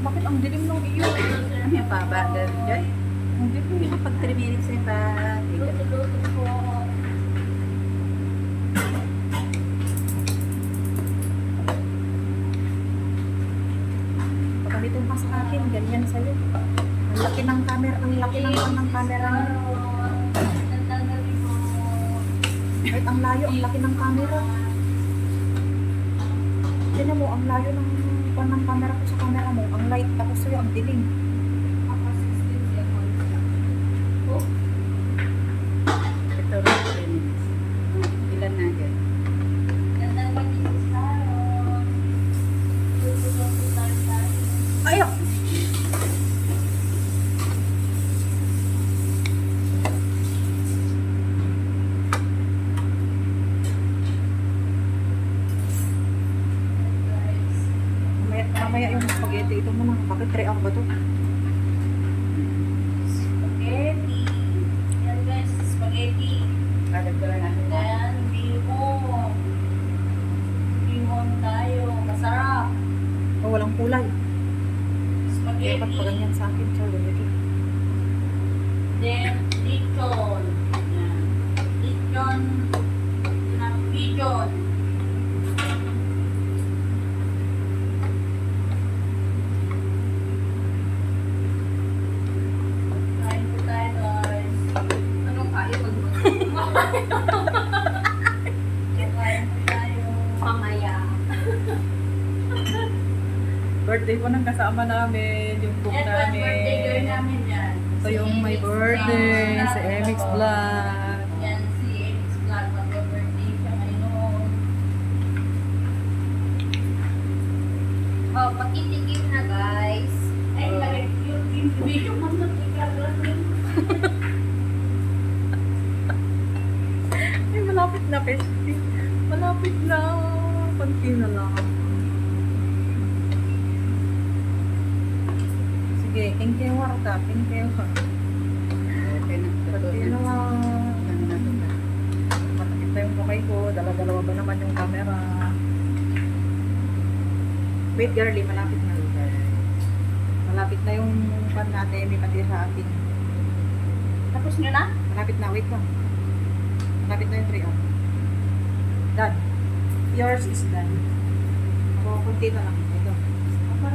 Bakit ang dilim ng iyo? Ano yung pa-bagal dyan? Ang dilim. Pag 3 minutes na pa. Pagkalitin pa sa akin, ganyan sa'yo. Ang laki ng camera, ang laki ng camera. Kahit ang layo, ang laki ng camera. Tignan mo, ang layo ng camera ko sa camera mo. Ang light, tapos sa'yo, ang dilim. Ito rin 3 minutes. Ilan na dyan? Ayaw! Mamaya yung spaghetti. Ito mo na. Bakit 3 hour ba ito? Spaghetti. Yan guys, spaghetti. Kadagdagan natin na. Ayan, bihon. Bihon tayo. Masarap. Oh, walang kulay. Spaghetti. Dapat pa ganyan sa akin. Siya, ganyan. Then, lechon. Ayan. Lechon. Pigeon. Kain po tayo guys. Anong kaya pag Kain po tayo. mamaya? Birthday po ng kasama namin. Yung cook Yan, namin. birthday girl namin yan. Ito yung Si my MX birthday. Vlog. Si MX Vlog. Yan, si MX Vlog. Mag-birthday siya ngayon. Oh, pakitigil na guys. Ay, yung video mo na ikaw. Ay, malapit na, Pesti. Malapit na. Konti na lang. Sige, kinkewar ka. Kinkewar. Okay na. Konti na lang. Matakit na yung mukhay ko. Dala-dalawa ba naman yung camera? Wait, girlie. Malapit na. Malapit na yung pan natin. May pati sa akin. Tapos nyo na? Malapit na. Wait lang. Malapit na yung 3 hour. Done. Yours is done. So, konti na lang.